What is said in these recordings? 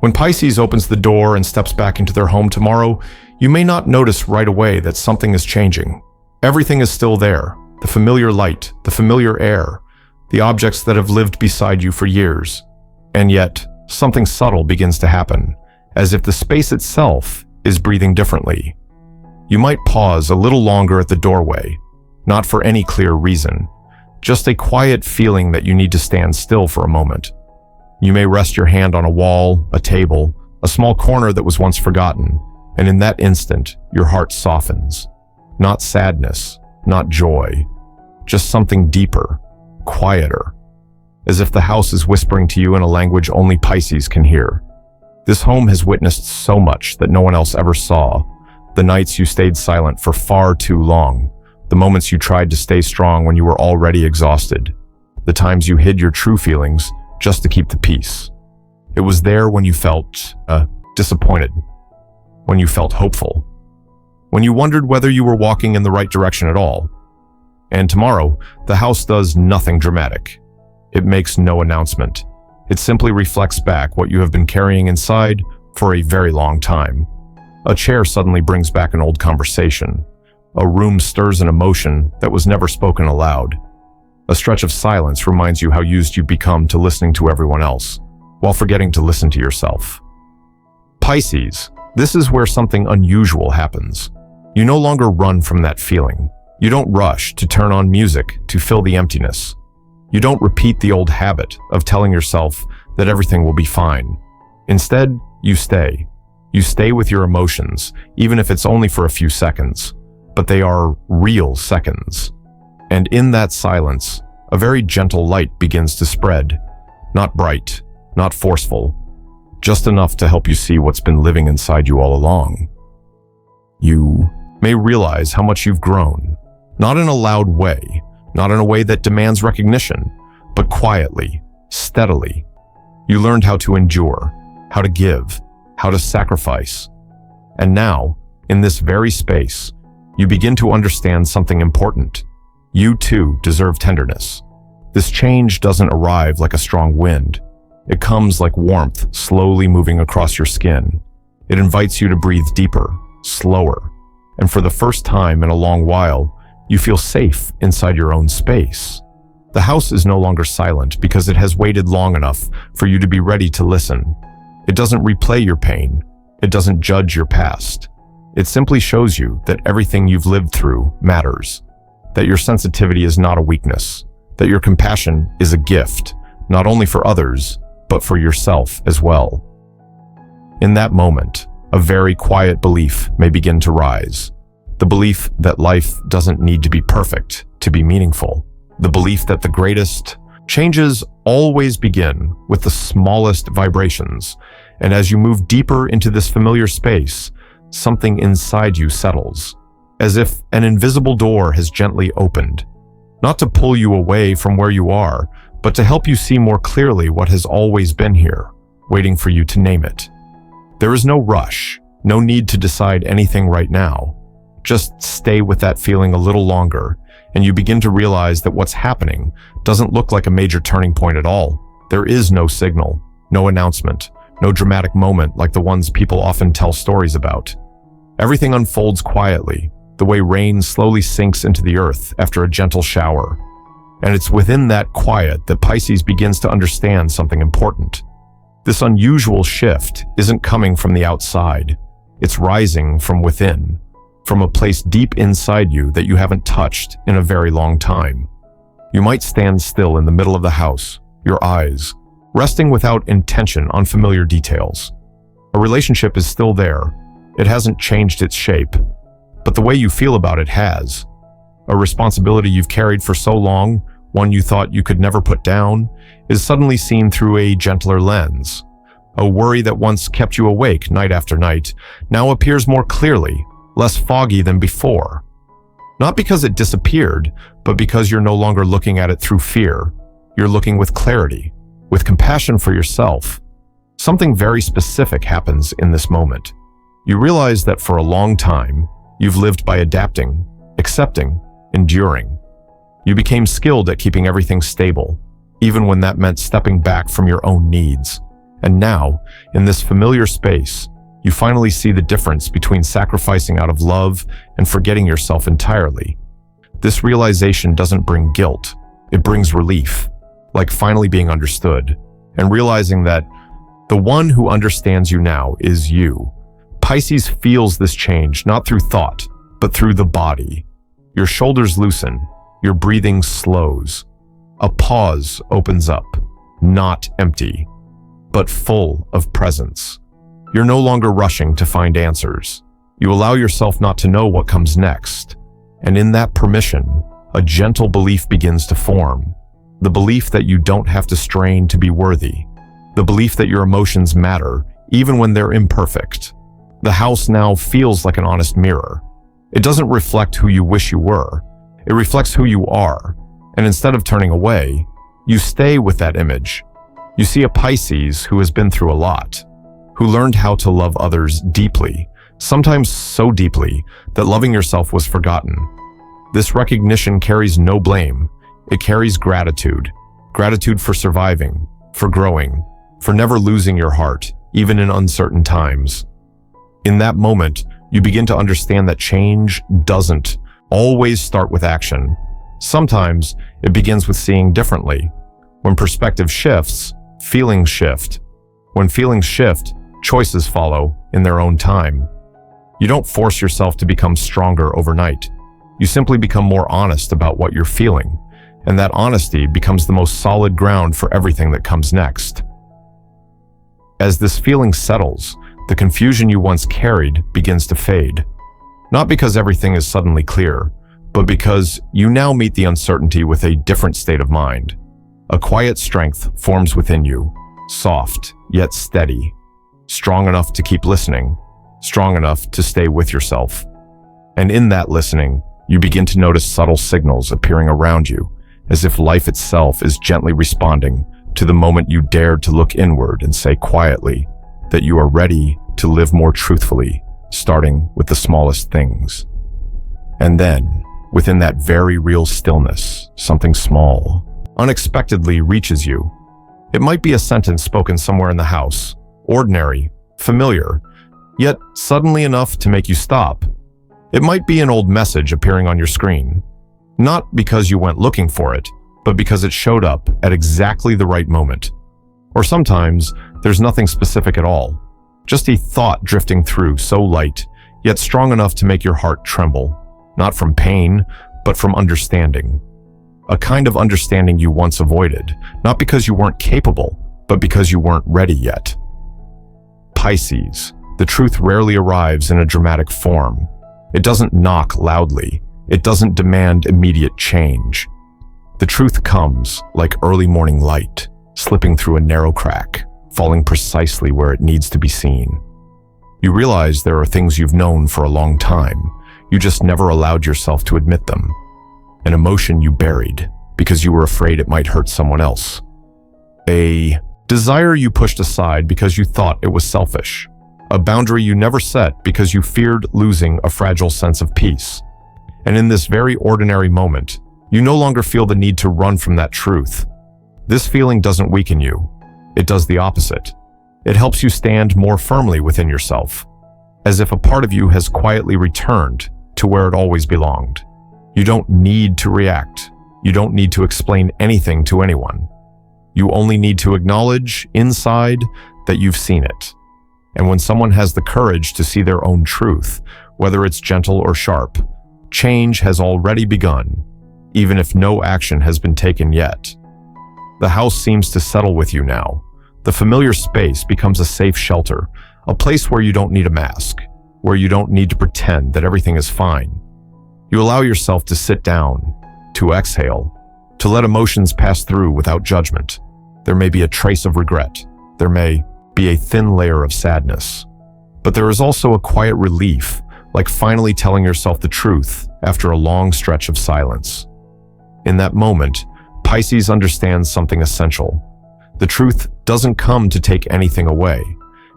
When Pisces opens the door and steps back into their home tomorrow, you may not notice right away that something is changing. Everything is still there, the familiar light, the familiar air, the objects that have lived beside you for years. And yet, something subtle begins to happen, as if the space itself is breathing differently. You might pause a little longer at the doorway, not for any clear reason, just a quiet feeling that you need to stand still for a moment. You may rest your hand on a wall, a table, a small corner that was once forgotten, and in that instant, your heart softens. Not sadness, not joy, just something deeper, quieter, as if the house is whispering to you in a language only Pisces can hear. This home has witnessed so much that no one else ever saw. The nights you stayed silent for far too long, the moments you tried to stay strong when you were already exhausted, the times you hid your true feelings just to keep the peace. It was there when you felt disappointed, when you felt hopeful, when you wondered whether you were walking in the right direction at all. And tomorrow, the house does nothing dramatic. It makes no announcement. It simply reflects back what you have been carrying inside for a very long time. A chair suddenly brings back an old conversation. A room stirs an emotion that was never spoken aloud. A stretch of silence reminds you how used you've become to listening to everyone else, while forgetting to listen to yourself. Pisces, this is where something unusual happens. You no longer run from that feeling. You don't rush to turn on music to fill the emptiness. You don't repeat the old habit of telling yourself that everything will be fine. Instead, you stay. You stay with your emotions, even if it's only for a few seconds. But they are real seconds. And in that silence, a very gentle light begins to spread. Not bright, not forceful, just enough to help you see what's been living inside you all along. You may realize how much you've grown, not in a loud way, not in a way that demands recognition, but quietly, steadily. You learned how to endure, how to give, how to sacrifice. And now, in this very space, you begin to understand something important. You too deserve tenderness. This change doesn't arrive like a strong wind. It comes like warmth slowly moving across your skin. It invites you to breathe deeper, slower, and for the first time in a long while, you feel safe inside your own space. The house is no longer silent because it has waited long enough for you to be ready to listen. It doesn't replay your pain. It doesn't judge your past. It simply shows you that everything you've lived through matters. That your sensitivity is not a weakness, that your compassion is a gift, not only for others, but for yourself as well. In that moment, a very quiet belief may begin to rise. The belief that life doesn't need to be perfect to be meaningful. The belief that the greatest changes always begin with the smallest vibrations. And as you move deeper into this familiar space, something inside you settles. As if an invisible door has gently opened, not to pull you away from where you are, but to help you see more clearly what has always been here, waiting for you to name it. There is no rush, no need to decide anything right now. Just stay with that feeling a little longer, and you begin to realize that what's happening doesn't look like a major turning point at all. There is no signal, no announcement, no dramatic moment like the ones people often tell stories about. Everything unfolds quietly, the way rain slowly sinks into the earth after a gentle shower. And it's within that quiet that Pisces begins to understand something important. This unusual shift isn't coming from the outside. It's rising from within, from a place deep inside you that you haven't touched in a very long time. You might stand still in the middle of the house, your eyes resting without intention on familiar details. A relationship is still there. It hasn't changed its shape, but the way you feel about it has. A responsibility you've carried for so long, one you thought you could never put down, is suddenly seen through a gentler lens. A worry that once kept you awake night after night now appears more clearly, less foggy than before. Not because it disappeared, but because you're no longer looking at it through fear. You're looking with clarity, with compassion for yourself. Something very specific happens in this moment. You realize that for a long time, you've lived by adapting, accepting, enduring. You became skilled at keeping everything stable, even when that meant stepping back from your own needs. And now, in this familiar space, you finally see the difference between sacrificing out of love and forgetting yourself entirely. This realization doesn't bring guilt, it brings relief, like finally being understood, and realizing that the one who understands you now is you. Pisces feels this change not through thought, but through the body. Your shoulders loosen, your breathing slows. A pause opens up, not empty, but full of presence. You're no longer rushing to find answers. You allow yourself not to know what comes next. And in that permission, a gentle belief begins to form. The belief that you don't have to strain to be worthy. The belief that your emotions matter, even when they're imperfect. The house now feels like an honest mirror. It doesn't reflect who you wish you were. It reflects who you are. And instead of turning away, you stay with that image. You see a Pisces who has been through a lot, who learned how to love others deeply, sometimes so deeply that loving yourself was forgotten. This recognition carries no blame. It carries gratitude. Gratitude for surviving, for growing, for never losing your heart, even in uncertain times. In that moment, you begin to understand that change doesn't always start with action. Sometimes it begins with seeing differently. When perspective shifts, feelings shift. When feelings shift, choices follow in their own time. You don't force yourself to become stronger overnight. You simply become more honest about what you're feeling, and that honesty becomes the most solid ground for everything that comes next. As this feeling settles, the confusion you once carried begins to fade. Not because everything is suddenly clear, but because you now meet the uncertainty with a different state of mind. A quiet strength forms within you, soft yet steady, strong enough to keep listening, strong enough to stay with yourself. And in that listening, you begin to notice subtle signals appearing around you, as if life itself is gently responding to the moment you dared to look inward and say quietly that you are ready to live more truthfully, starting with the smallest things. And then, within that very real stillness, something small, unexpectedly reaches you. It might be a sentence spoken somewhere in the house, ordinary, familiar, yet suddenly enough to make you stop. It might be an old message appearing on your screen, not because you went looking for it, but because it showed up at exactly the right moment. Or sometimes, there's nothing specific at all, just a thought drifting through so light, yet strong enough to make your heart tremble, not from pain, but from understanding. A kind of understanding you once avoided, not because you weren't capable, but because you weren't ready yet. Pisces, the truth rarely arrives in a dramatic form. It doesn't knock loudly. It doesn't demand immediate change. The truth comes like early morning light, slipping through a narrow crack, falling precisely where it needs to be seen. You realize there are things you've known for a long time. You just never allowed yourself to admit them. An emotion you buried because you were afraid it might hurt someone else. A desire you pushed aside because you thought it was selfish. A boundary you never set because you feared losing a fragile sense of peace. And in this very ordinary moment, you no longer feel the need to run from that truth. This feeling doesn't weaken you. It does the opposite. It helps you stand more firmly within yourself, as if a part of you has quietly returned to where it always belonged. You don't need to react. You don't need to explain anything to anyone. You only need to acknowledge inside that you've seen it. And when someone has the courage to see their own truth, whether it's gentle or sharp, change has already begun, even if no action has been taken yet. The house seems to settle with you now. The familiar space becomes a safe shelter, a place where you don't need a mask, where you don't need to pretend that everything is fine. You allow yourself to sit down, to exhale, to let emotions pass through without judgment. There may be a trace of regret. There may be a thin layer of sadness. But there is also a quiet relief, like finally telling yourself the truth after a long stretch of silence. In that moment, Pisces understands something essential. The truth doesn't come to take anything away.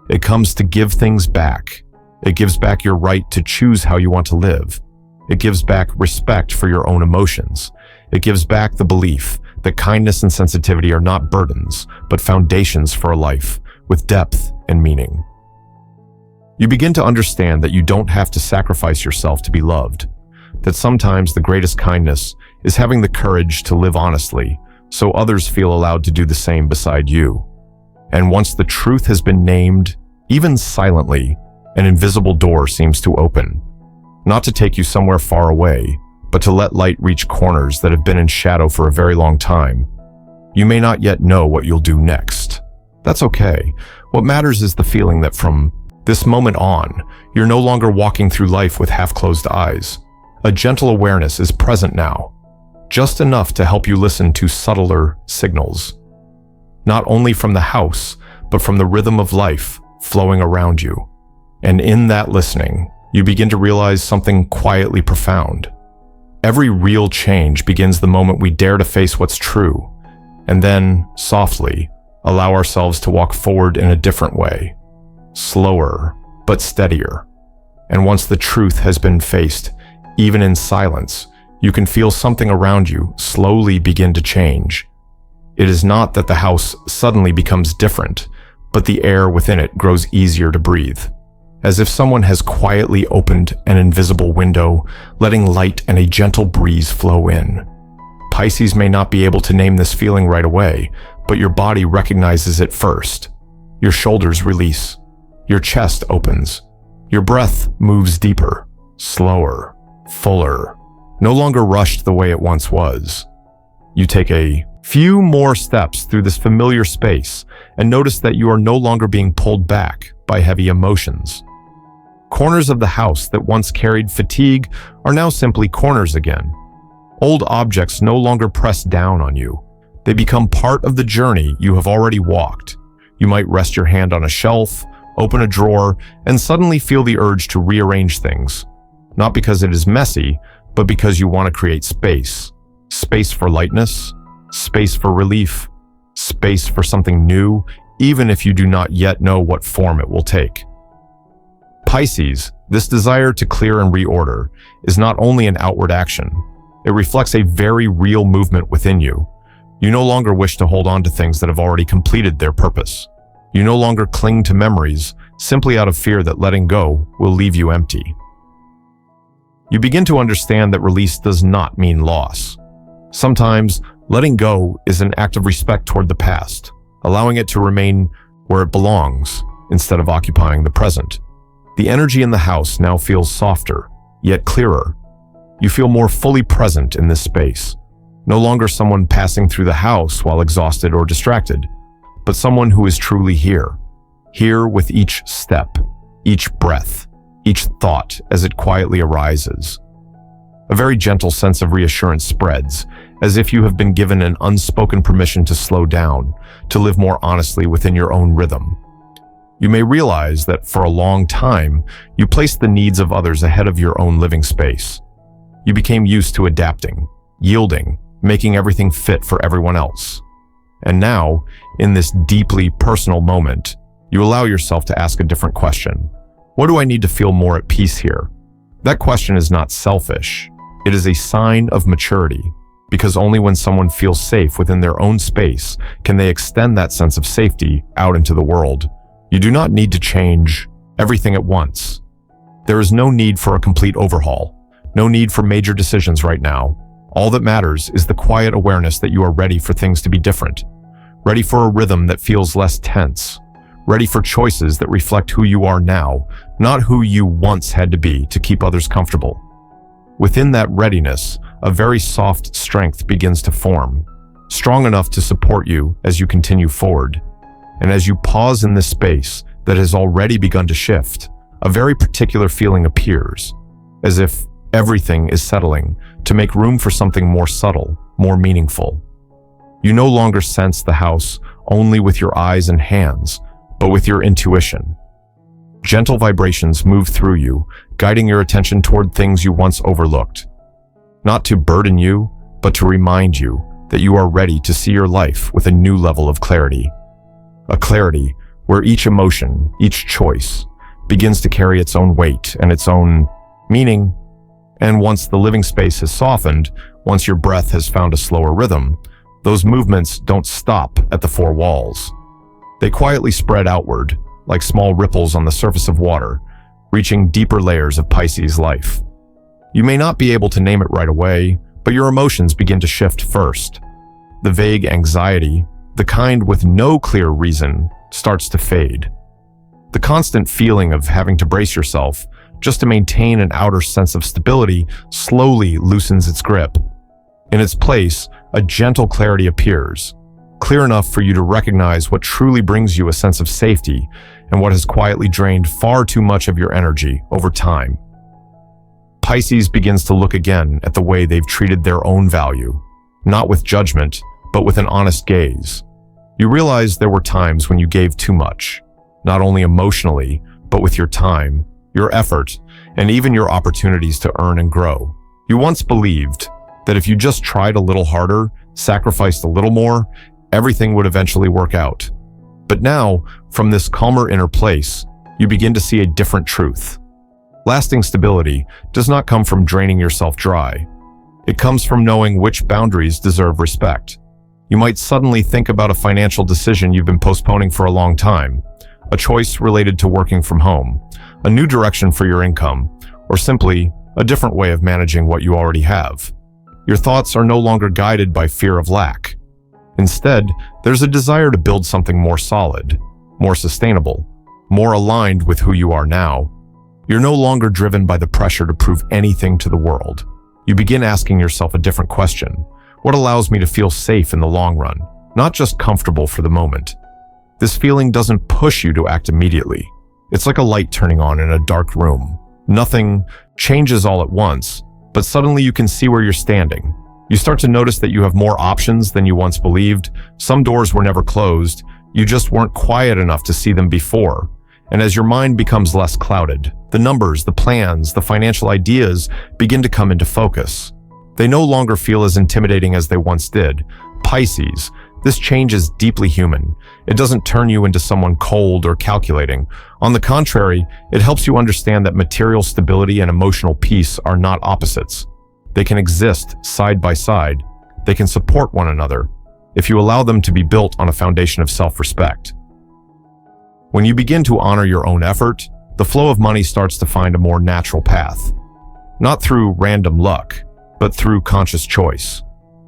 It comes to give things back. It gives back your right to choose how you want to live. It gives back respect for your own emotions. It gives back the belief that kindness and sensitivity are not burdens, but foundations for a life with depth and meaning. You begin to understand that you don't have to sacrifice yourself to be loved, that sometimes the greatest kindness is having the courage to live honestly, so others feel allowed to do the same beside you. And once the truth has been named, even silently, an invisible door seems to open, not to take you somewhere far away, but to let light reach corners that have been in shadow for a very long time. You may not yet know what you'll do next. That's okay. What matters is the feeling that from this moment on, you're no longer walking through life with half-closed eyes. A gentle awareness is present now, just enough to help you listen to subtler signals, not only from the house, but from the rhythm of life flowing around you. And in that listening, you begin to realize something quietly profound. Every real change begins the moment we dare to face what's true, and then, softly, allow ourselves to walk forward in a different way, slower but steadier. And once the truth has been faced, even in silence, you can feel something around you slowly begin to change. It is not that the house suddenly becomes different, but the air within it grows easier to breathe, as if someone has quietly opened an invisible window, letting light and a gentle breeze flow in. Pisces may not be able to name this feeling right away, but your body recognizes it first. Your shoulders release. Your chest opens. Your breath moves deeper, slower, fuller, no longer rushed the way it once was. You take a few more steps through this familiar space and notice that you are no longer being pulled back by heavy emotions. Corners of the house that once carried fatigue are now simply corners again. Old objects no longer press down on you. They become part of the journey you have already walked. You might rest your hand on a shelf, open a drawer, and suddenly feel the urge to rearrange things. Not because it is messy, but because you want to create space. Space for lightness, space for relief, space for something new, even if you do not yet know what form it will take. Pisces, this desire to clear and reorder, is not only an outward action. It reflects a very real movement within you. You no longer wish to hold on to things that have already completed their purpose. You no longer cling to memories simply out of fear that letting go will leave you empty. You begin to understand that release does not mean loss. Sometimes, letting go is an act of respect toward the past, allowing it to remain where it belongs instead of occupying the present. The energy in the house now feels softer, yet clearer. You feel more fully present in this space. No longer someone passing through the house while exhausted or distracted, but someone who is truly here. Here with each step, each breath, each thought as it quietly arises. A very gentle sense of reassurance spreads, as if you have been given an unspoken permission to slow down, to live more honestly within your own rhythm. You may realize that for a long time, you placed the needs of others ahead of your own living space. You became used to adapting, yielding, making everything fit for everyone else. And now, in this deeply personal moment, you allow yourself to ask a different question. What do I need to feel more at peace here? That question is not selfish. It is a sign of maturity, because only when someone feels safe within their own space can they extend that sense of safety out into the world. You do not need to change everything at once. There is no need for a complete overhaul, no need for major decisions right now. All that matters is the quiet awareness that you are ready for things to be different, ready for a rhythm that feels less tense, ready for choices that reflect who you are now, not who you once had to be to keep others comfortable. Within that readiness, a very soft strength begins to form, strong enough to support you as you continue forward. And as you pause in this space that has already begun to shift, a very particular feeling appears, as if everything is settling to make room for something more subtle, more meaningful. You no longer sense the house only with your eyes and hands, but with your intuition. Gentle vibrations move through you, guiding your attention toward things you once overlooked. Not to burden you, but to remind you that you are ready to see your life with a new level of clarity. A clarity where each emotion, each choice, begins to carry its own weight and its own meaning. And once the living space has softened, once your breath has found a slower rhythm, those movements don't stop at the four walls. They quietly spread outward, like small ripples on the surface of water, reaching deeper layers of Pisces life. You may not be able to name it right away, but your emotions begin to shift first. The vague anxiety, the kind with no clear reason, starts to fade. The constant feeling of having to brace yourself just to maintain an outer sense of stability slowly loosens its grip. In its place, a gentle clarity appears, clear enough for you to recognize what truly brings you a sense of safety and what has quietly drained far too much of your energy over time. Pisces begins to look again at the way they've treated their own value, not with judgment, but with an honest gaze. You realize there were times when you gave too much, not only emotionally, but with your time, your effort, and even your opportunities to earn and grow. You once believed that if you just tried a little harder, sacrificed a little more, everything would eventually work out. But now, from this calmer inner place, you begin to see a different truth. Lasting stability does not come from draining yourself dry. It comes from knowing which boundaries deserve respect. You might suddenly think about a financial decision you've been postponing for a long time, a choice related to working from home, a new direction for your income, or simply a different way of managing what you already have. Your thoughts are no longer guided by fear of lack. Instead, there's a desire to build something more solid, more sustainable, more aligned with who you are now. You're no longer driven by the pressure to prove anything to the world. You begin asking yourself a different question. What allows me to feel safe in the long run, not just comfortable for the moment? This feeling doesn't push you to act immediately. It's like a light turning on in a dark room. Nothing changes all at once, but suddenly you can see where you're standing. You start to notice that you have more options than you once believed. Some doors were never closed. You just weren't quiet enough to see them before. And as your mind becomes less clouded, the numbers, the plans, the financial ideas begin to come into focus. They no longer feel as intimidating as they once did. Pisces, this change is deeply human. It doesn't turn you into someone cold or calculating. On the contrary, it helps you understand that material stability and emotional peace are not opposites. They can exist side by side. They can support one another if you allow them to be built on a foundation of self-respect. When you begin to honor your own effort, the flow of money starts to find a more natural path. Not through random luck, but through conscious choice.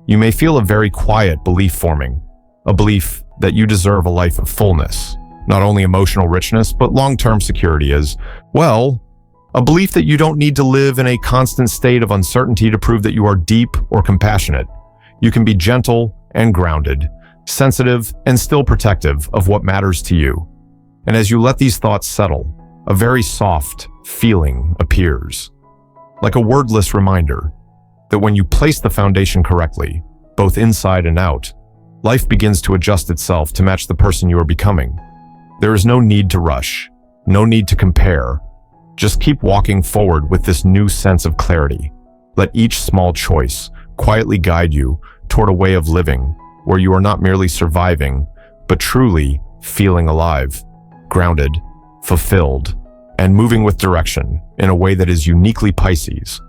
You may feel a very quiet belief forming, a belief that you deserve a life of fullness, not only emotional richness, but long-term security as well. A belief that you don't need to live in a constant state of uncertainty to prove that you are deep or compassionate. You can be gentle and grounded, sensitive and still protective of what matters to you. And as you let these thoughts settle, a very soft feeling appears, like a wordless reminder that when you place the foundation correctly, both inside and out, life begins to adjust itself to match the person you are becoming. There is no need to rush, no need to compare. Just keep walking forward with this new sense of clarity. Let each small choice quietly guide you toward a way of living where you are not merely surviving, but truly feeling alive, grounded, fulfilled, and moving with direction in a way that is uniquely Pisces.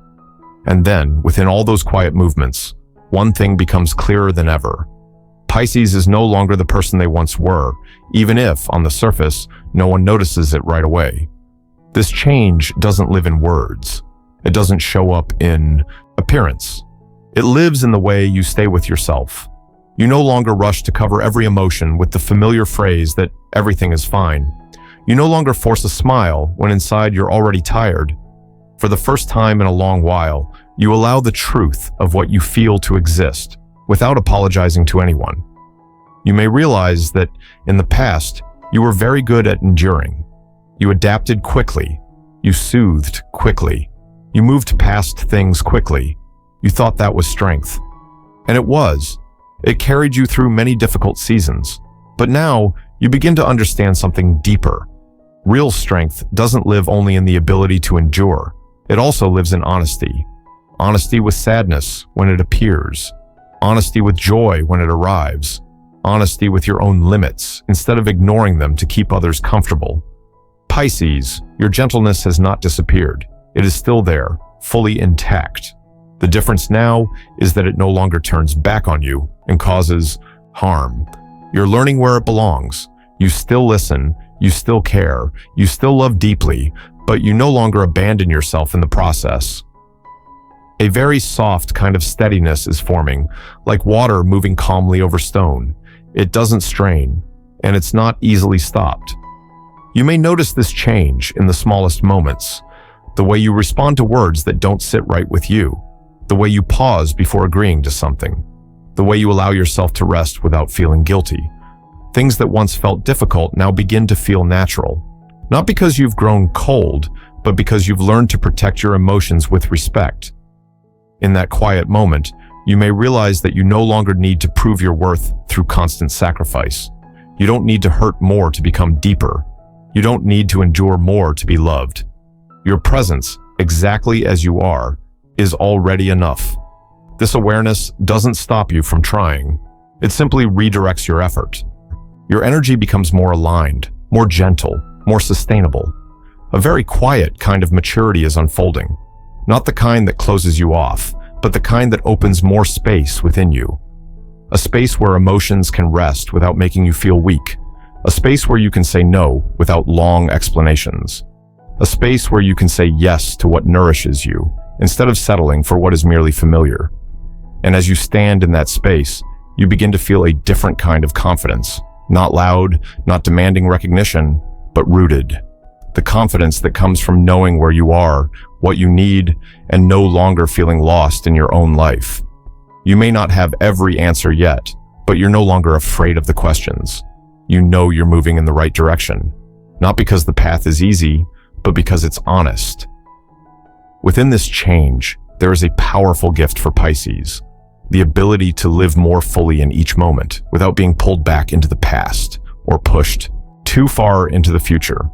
And then, within all those quiet movements, one thing becomes clearer than ever. Pisces is no longer the person they once were, even if, on the surface, no one notices it right away. This change doesn't live in words. It doesn't show up in appearance. It lives in the way you stay with yourself. You no longer rush to cover every emotion with the familiar phrase that everything is fine. You no longer force a smile when inside you're already tired. For the first time in a long while, you allow the truth of what you feel to exist without apologizing to anyone. You may realize that in the past, you were very good at enduring. You adapted quickly. You soothed quickly. You moved past things quickly. You thought that was strength. And it was. It carried you through many difficult seasons. But now, you begin to understand something deeper. Real strength doesn't live only in the ability to endure. It also lives in honesty. Honesty with sadness when it appears. Honesty with joy when it arrives. Honesty with your own limits instead of ignoring them to keep others comfortable. Pisces, your gentleness has not disappeared. It is still there, fully intact. The difference now is that it no longer turns back on you and causes harm. You're learning where it belongs. You still listen, you still care, you still love deeply, but you no longer abandon yourself in the process. A very soft kind of steadiness is forming, like water moving calmly over stone. It doesn't strain, and it's not easily stopped. You may notice this change in the smallest moments, the way you respond to words that don't sit right with you, the way you pause before agreeing to something, the way you allow yourself to rest without feeling guilty. Things that once felt difficult now begin to feel natural, not because you've grown cold, but because you've learned to protect your emotions with respect. In that quiet moment, you may realize that you no longer need to prove your worth through constant sacrifice. You don't need to hurt more to become deeper. You don't need to endure more to be loved. Your presence, exactly as you are, is already enough. This awareness doesn't stop you from trying. It simply redirects your effort. Your energy becomes more aligned, more gentle, more sustainable. A very quiet kind of maturity is unfolding. Not the kind that closes you off, but the kind that opens more space within you. A space where emotions can rest without making you feel weak. A space where you can say no without long explanations. A space where you can say yes to what nourishes you, instead of settling for what is merely familiar. And as you stand in that space, you begin to feel a different kind of confidence. Not loud, not demanding recognition, but rooted. The confidence that comes from knowing where you are, what you need, and no longer feeling lost in your own life. You may not have every answer yet, but you're no longer afraid of the questions. You know you're moving in the right direction, not because the path is easy, but because it's honest. Within this change, there is a powerful gift for Pisces, the ability to live more fully in each moment without being pulled back into the past or pushed too far into the future.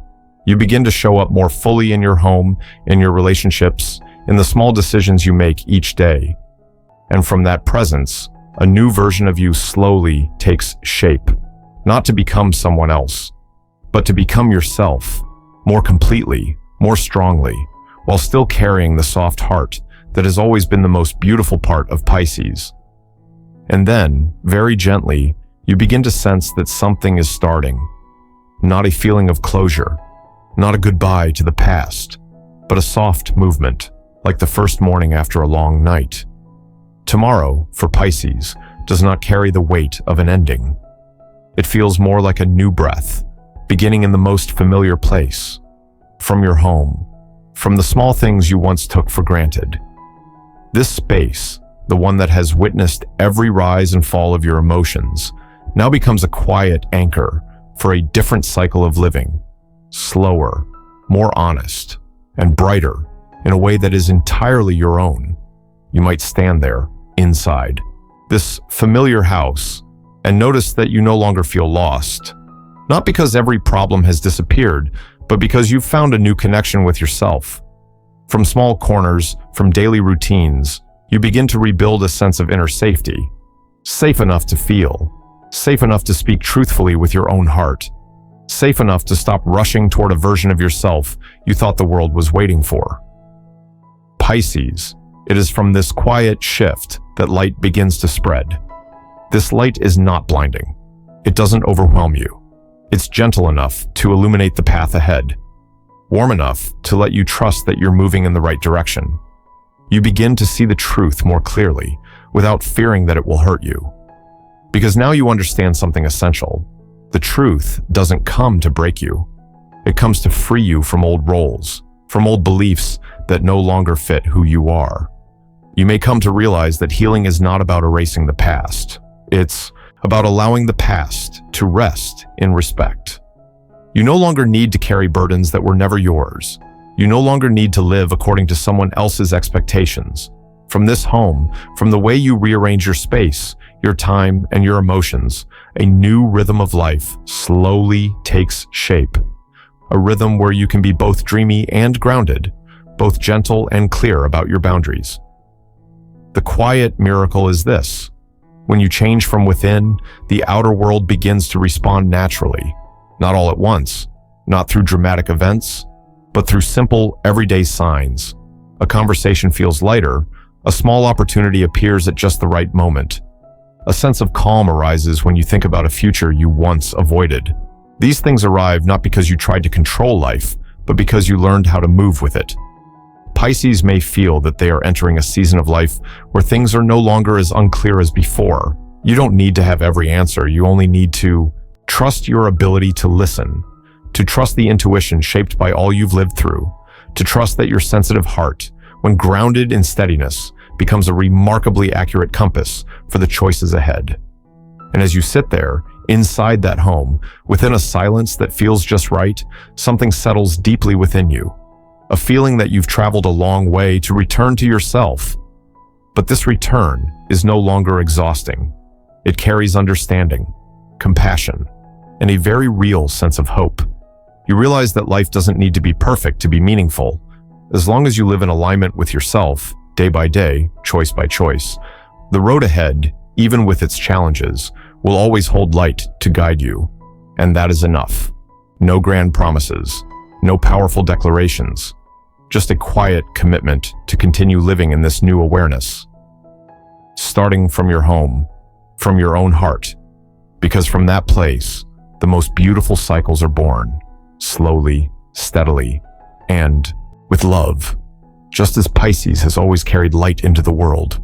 You begin to show up more fully in your home, in your relationships, in the small decisions you make each day. And from that presence, a new version of you slowly takes shape, not to become someone else, but to become yourself, more completely, more strongly, while still carrying the soft heart that has always been the most beautiful part of Pisces. And then, very gently, you begin to sense that something is starting. Not a feeling of closure, not a goodbye to the past, but a soft movement, like the first morning after a long night. Tomorrow, for Pisces, does not carry the weight of an ending. It feels more like a new breath, beginning in the most familiar place, from your home, from the small things you once took for granted. This space, the one that has witnessed every rise and fall of your emotions, now becomes a quiet anchor for a different cycle of living, slower, more honest, and brighter in a way that is entirely your own. You might stand there, inside this familiar house, and notice that you no longer feel lost. Not because every problem has disappeared, but because you've found a new connection with yourself. From small corners, from daily routines, you begin to rebuild a sense of inner safety. Safe enough to feel, safe enough to speak truthfully with your own heart, safe enough to stop rushing toward a version of yourself you thought the world was waiting for. Pisces, it is from this quiet shift that light begins to spread. This light is not blinding. It doesn't overwhelm you. It's gentle enough to illuminate the path ahead, warm enough to let you trust that you're moving in the right direction. You begin to see the truth more clearly, without fearing that it will hurt you. Because now you understand something essential. The truth doesn't come to break you. It comes to free you from old roles, from old beliefs that no longer fit who you are. You may come to realize that healing is not about erasing the past. It's about allowing the past to rest in respect. You no longer need to carry burdens that were never yours. You no longer need to live according to someone else's expectations. From this home, from the way you rearrange your space, your time, and your emotions, a new rhythm of life slowly takes shape. A rhythm where you can be both dreamy and grounded, both gentle and clear about your boundaries. The quiet miracle is this. When you change from within, the outer world begins to respond naturally. Not all at once, not through dramatic events, but through simple, everyday signs. A conversation feels lighter, a small opportunity appears at just the right moment. A sense of calm arises when you think about a future you once avoided. These things arrive not because you tried to control life, but because you learned how to move with it. Pisces may feel that they are entering a season of life where things are no longer as unclear as before. You don't need to have every answer. You only need to trust your ability to listen, to trust the intuition shaped by all you've lived through, to trust that your sensitive heart, when grounded in steadiness, becomes a remarkably accurate compass for the choices ahead. And as you sit there, inside that home, within a silence that feels just right, something settles deeply within you. A feeling that you've traveled a long way to return to yourself. But this return is no longer exhausting. It carries understanding, compassion, and a very real sense of hope. You realize that life doesn't need to be perfect to be meaningful. As long as you live in alignment with yourself, day by day, choice by choice, the road ahead, even with its challenges, will always hold light to guide you. And that is enough. No grand promises, no powerful declarations, just a quiet commitment to continue living in this new awareness. Starting from your home, from your own heart, because from that place, the most beautiful cycles are born, slowly, steadily, and with love, just as Pisces has always carried light into the world.